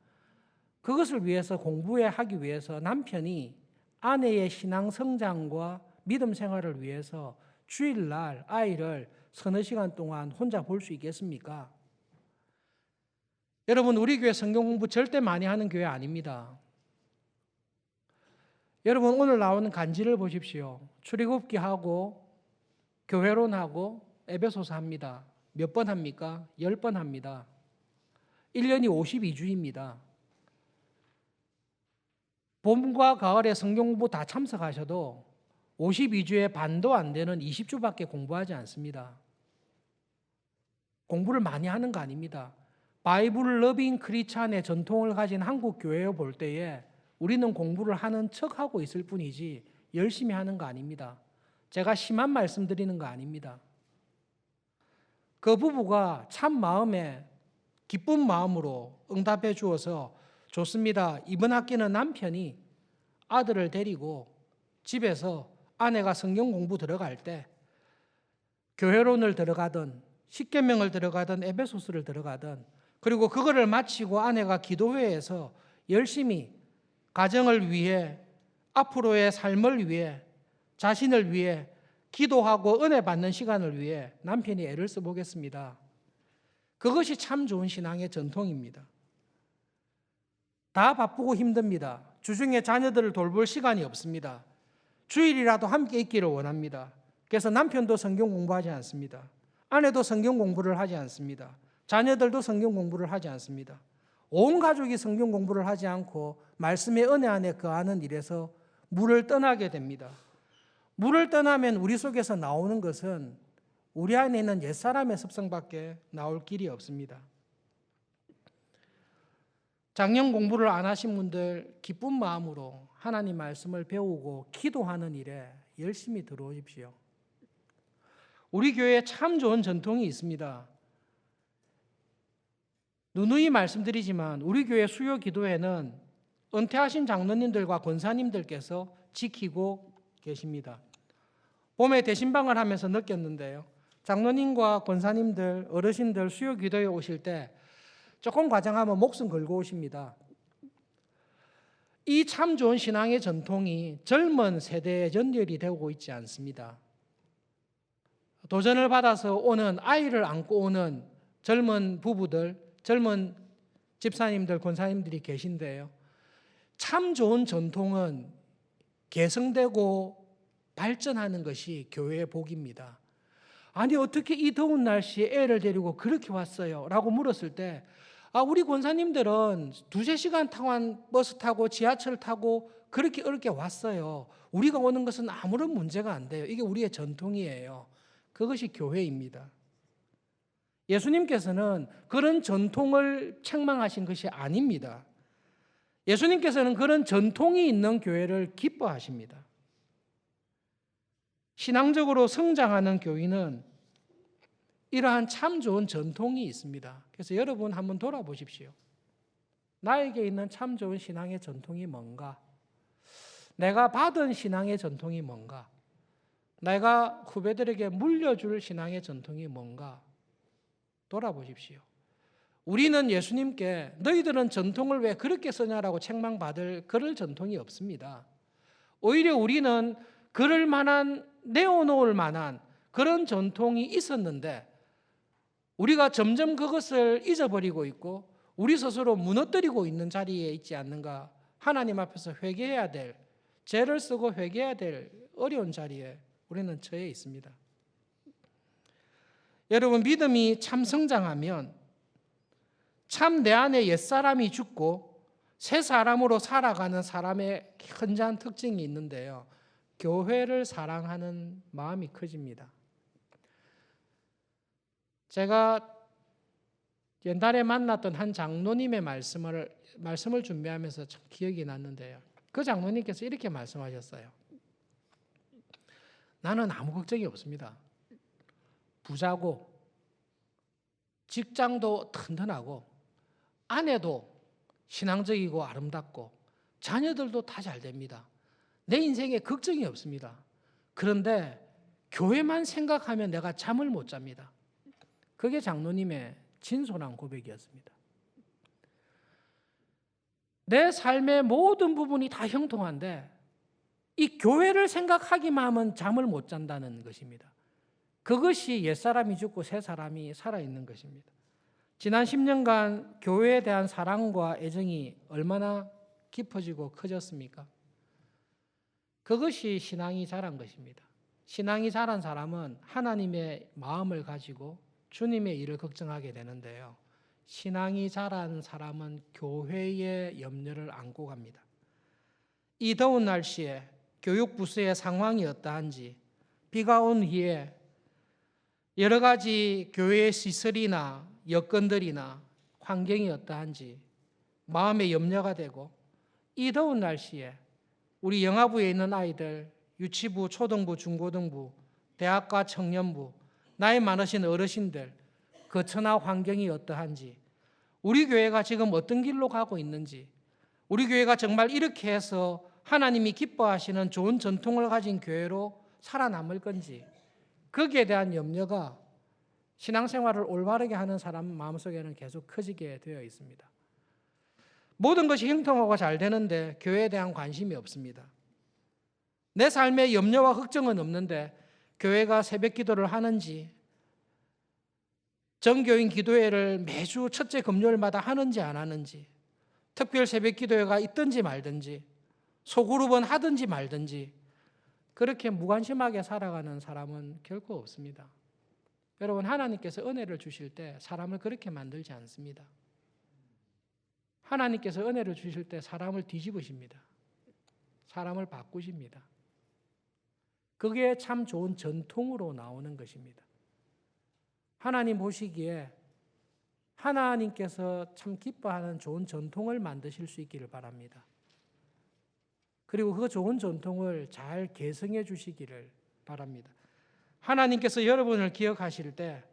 그것을 위해서 공부에 하기 위해서 남편이 아내의 신앙 성장과 믿음 생활을 위해서 주일날 아이를 서너 시간 동안 혼자 볼 수 있겠습니까? 여러분, 우리 교회 성경 공부 절대 많이 하는 교회 아닙니다. 여러분, 오늘 나오는 간지를 보십시오. 출애굽기 하고 교회론하고 에베소서 합니다. 몇 번 합니까? 10번 합니다. 1년이 52주입니다. 봄과 가을에 성경 공부 다 참석하셔도 52주에 반도 안 되는 20주밖에 공부하지 않습니다. 공부를 많이 하는 거 아닙니다. 바이블 러빙 크리스찬의 전통을 가진 한국 교회에 볼 때에 우리는 공부를 하는 척하고 있을 뿐이지 열심히 하는 거 아닙니다. 제가 심한 말씀 드리는 거 아닙니다. 그 부부가 참 마음에 기쁜 마음으로 응답해 주어서 좋습니다. 이번 학기는 남편이 아들을 데리고 집에서 아내가 성경 공부 들어갈 때 교회론을 들어가든 십계명을 들어가든 에베소서를 들어가든 그리고 그거를 마치고 아내가 기도회에서 열심히 가정을 위해 앞으로의 삶을 위해 자신을 위해 기도하고 은혜 받는 시간을 위해 남편이 애를 써보겠습니다. 그것이 참 좋은 신앙의 전통입니다. 다 바쁘고 힘듭니다. 주중에 자녀들을 돌볼 시간이 없습니다. 주일이라도 함께 있기를 원합니다. 그래서 남편도 성경 공부하지 않습니다. 아내도 성경 공부를 하지 않습니다. 자녀들도 성경 공부를 하지 않습니다. 온 가족이 성경 공부를 하지 않고 말씀의 은혜 안에 거하는 일에서 물을 떠나게 됩니다. 물을 떠나면 우리 속에서 나오는 것은 우리 안에 있는 옛사람의 습성밖에 나올 길이 없습니다. 작년 공부를 안 하신 분들 기쁜 마음으로 하나님 말씀을 배우고 기도하는 일에 열심히 들어오십시오. 우리 교회에 참 좋은 전통이 있습니다. 누누이 말씀드리지만 우리 교회 수요 기도회는 은퇴하신 장로님들과 권사님들께서 지키고 계십니다. 봄에 대신방을 하면서 느꼈는데요. 장로님과 권사님들, 어르신들 수요 기도회 오실 때 조금 과장하면 목숨 걸고 오십니다. 이 참 좋은 신앙의 전통이 젊은 세대에 전달이 되고 있지 않습니다. 도전을 받아서 오는 아이를 안고 오는 젊은 부부들, 젊은 집사님들, 권사님들이 계신데요. 참 좋은 전통은 개성되고 발전하는 것이 교회의 복입니다. 아니 어떻게 이 더운 날씨에 애를 데리고 그렇게 왔어요? 라고 물었을 때 우리 권사님들은 2-3시간 타고 버스 타고 지하철 타고 그렇게 어렵게 왔어요. 우리가 오는 것은 아무런 문제가 안 돼요. 이게 우리의 전통이에요. 그것이 교회입니다. 예수님께서는 그런 전통을 책망하신 것이 아닙니다. 예수님께서는 그런 전통이 있는 교회를 기뻐하십니다. 신앙적으로 성장하는 교회는 이러한 참 좋은 전통이 있습니다. 그래서 여러분 한번 돌아보십시오. 나에게 있는 참 좋은 신앙의 전통이 뭔가? 내가 받은 신앙의 전통이 뭔가? 내가 후배들에게 물려줄 신앙의 전통이 뭔가? 돌아보십시오. 우리는 예수님께 너희들은 전통을 왜 그렇게 쓰냐라고 책망받을 그럴 전통이 없습니다. 오히려 우리는 그럴 만한, 내어놓을 만한 그런 전통이 있었는데 우리가 점점 그것을 잊어버리고 있고 우리 스스로 무너뜨리고 있는 자리에 있지 않는가? 하나님 앞에서 회개해야 될, 죄를 쓰고 회개해야 될 어려운 자리에 우리는 처해 있습니다. 여러분, 믿음이 참 성장하면 참 내 안에 옛사람이 죽고 새 사람으로 살아가는 사람의 현저한 특징이 있는데요. 교회를 사랑하는 마음이 커집니다. 제가 옛날에 만났던 한 장로님의 말씀을 준비하면서 참 기억이 났는데요. 그 장로님께서 이렇게 말씀하셨어요. 나는 아무 걱정이 없습니다. 부자고 직장도 튼튼하고 아내도 신앙적이고 아름답고 자녀들도 다 잘 됩니다. 내 인생에 걱정이 없습니다. 그런데 교회만 생각하면 내가 잠을 못 잡니다. 그게 장로님의 진솔한 고백이었습니다. 내 삶의 모든 부분이 다 형통한데 이 교회를 생각하기만 하면 잠을 못 잔다는 것입니다. 그것이 옛사람이 죽고 새사람이 살아있는 것입니다. 지난 10년간 교회에 대한 사랑과 애정이 얼마나 깊어지고 커졌습니까? 그것이 신앙이 자란 것입니다. 신앙이 자란 사람은 하나님의 마음을 가지고 주님의 일을 걱정하게 되는데요. 신앙이 자란 사람은 교회의 염려를 안고 갑니다. 이 더운 날씨에 교육부서의 상황이 어떠한지, 비가 온 후에 여러 가지 교회의 시설이나 여건들이나 환경이 어떠한지 마음에 염려가 되고, 이 더운 날씨에 우리 영아부에 있는 아이들, 유치부, 초등부, 중고등부, 대학과 청년부, 나이 많으신 어르신들, 거처나 환경이 어떠한지, 우리 교회가 지금 어떤 길로 가고 있는지, 우리 교회가 정말 이렇게 해서 하나님이 기뻐하시는 좋은 전통을 가진 교회로 살아남을 건지, 거기에 대한 염려가 신앙생활을 올바르게 하는 사람 마음속에는 계속 커지게 되어 있습니다. 모든 것이 형통하고 잘 되는데 교회에 대한 관심이 없습니다. 내 삶에 염려와 걱정은 없는데 교회가 새벽 기도를 하는지, 정교인 기도회를 매주 첫째 금요일마다 하는지 안 하는지, 특별 새벽 기도회가 있든지 말든지, 소그룹은 하든지 말든지, 그렇게 무관심하게 살아가는 사람은 결코 없습니다. 여러분, 하나님께서 은혜를 주실 때 사람을 그렇게 만들지 않습니다. 하나님께서 은혜를 주실 때 사람을 뒤집으십니다. 사람을 바꾸십니다. 그게 참 좋은 전통으로 나오는 것입니다. 하나님 보시기에 하나님께서 참 기뻐하는 좋은 전통을 만드실 수 있기를 바랍니다. 그리고 그 좋은 전통을 잘 계승해 주시기를 바랍니다. 하나님께서 여러분을 기억하실 때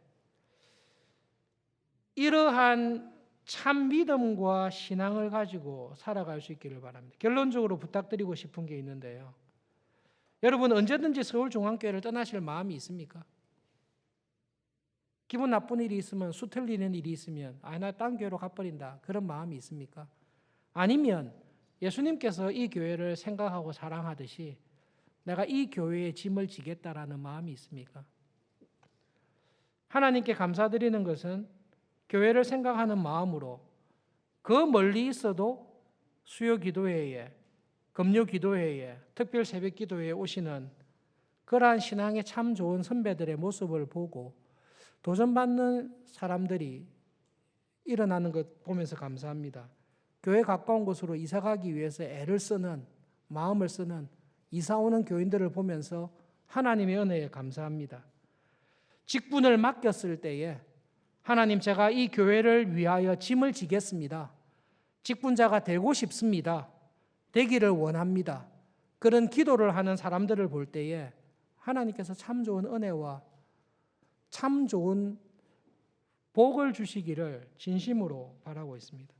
이러한 참 믿음과 신앙을 가지고 살아갈 수 있기를 바랍니다. 결론적으로 부탁드리고 싶은 게 있는데요. 여러분, 언제든지 서울중앙교회를 떠나실 마음이 있습니까? 기분 나쁜 일이 있으면, 수 틀리는 일이 있으면 나 딴 교회로 가버린다, 그런 마음이 있습니까? 아니면 예수님께서 이 교회를 생각하고 사랑하듯이 내가 이 교회에 짐을 지겠다라는 마음이 있습니까? 하나님께 감사드리는 것은 교회를 생각하는 마음으로 그 멀리 있어도 수요 기도회에, 금요 기도회에, 특별 새벽 기도회에 오시는 그러한 신앙의 참 좋은 선배들의 모습을 보고 도전받는 사람들이 일어나는 것 보면서 감사합니다. 교회 가까운 곳으로 이사 가기 위해서 애를 쓰는, 마음을 쓰는 이사 오는 교인들을 보면서 하나님의 은혜에 감사합니다. 직분을 맡겼을 때에 하나님, 제가 이 교회를 위하여 짐을 지겠습니다. 직분자가 되고 싶습니다. 되기를 원합니다. 그런 기도를 하는 사람들을 볼 때에 하나님께서 참 좋은 은혜와 참 좋은 복을 주시기를 진심으로 바라고 있습니다.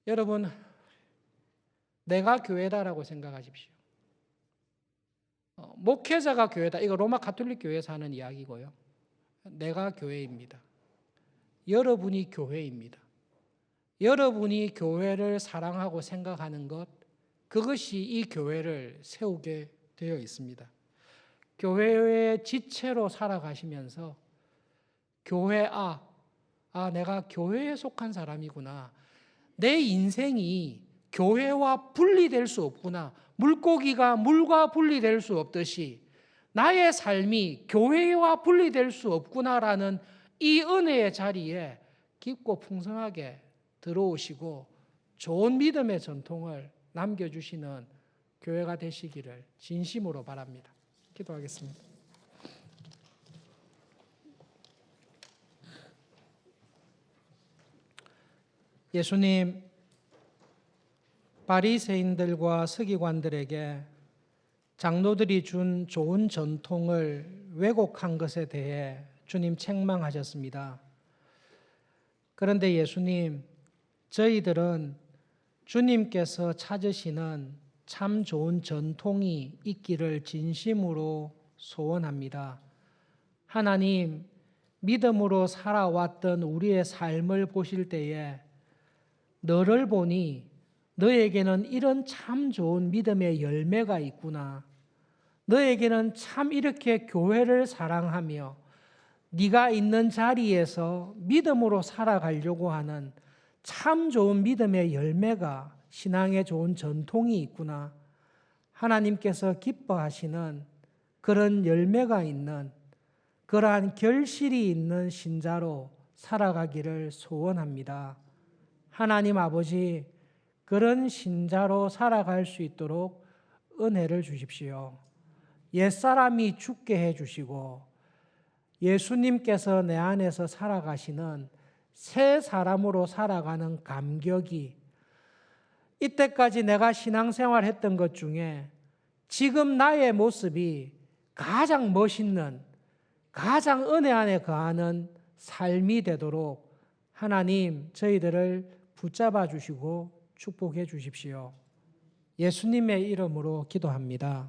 여러분, 내가 교회다라고 생각하십시오. 목회자가 교회다, 이거 로마 가톨릭 교회에서 하는 이야기고요. 내가 교회입니다. 여러분이 교회입니다. 여러분이 교회를 사랑하고 생각하는 것, 그것이 이 교회를 세우게 되어 있습니다. 교회의 지체로 살아가시면서 교회, 내가 교회에 속한 사람이구나, 내 인생이 교회와 분리될 수 없구나, 물고기가 물과 분리될 수 없듯이 나의 삶이 교회와 분리될 수 없구나라는 이 은혜의 자리에 깊고 풍성하게 들어오시고 좋은 믿음의 전통을 남겨주시는 교회가 되시기를 진심으로 바랍니다. 기도하겠습니다. 예수님, 바리새인들과 서기관들에게 장로들이 준 좋은 전통을 왜곡한 것에 대해 주님 책망하셨습니다. 그런데 예수님, 저희들은 주님께서 찾으시는 참 좋은 전통이 있기를 진심으로 소원합니다. 하나님, 믿음으로 살아왔던 우리의 삶을 보실 때에 너를 보니 너에게는 이런 참 좋은 믿음의 열매가 있구나. 너에게는 참 이렇게 교회를 사랑하며 네가 있는 자리에서 믿음으로 살아가려고 하는 참 좋은 믿음의 열매가 신앙의 좋은 전통이 있구나. 하나님께서 기뻐하시는 그런 열매가 있는 그러한 결실이 있는 신자로 살아가기를 소원합니다. 하나님 아버지, 그런 신자로 살아갈 수 있도록 은혜를 주십시오. 옛사람이 죽게 해주시고 예수님께서 내 안에서 살아가시는 새 사람으로 살아가는 감격이 이때까지 내가 신앙생활 했던 것 중에 지금 나의 모습이 가장 멋있는, 가장 은혜 안에 거하는 삶이 되도록 하나님 저희들을 붙잡아 주시고 축복해 주십시오. 예수님의 이름으로 기도합니다.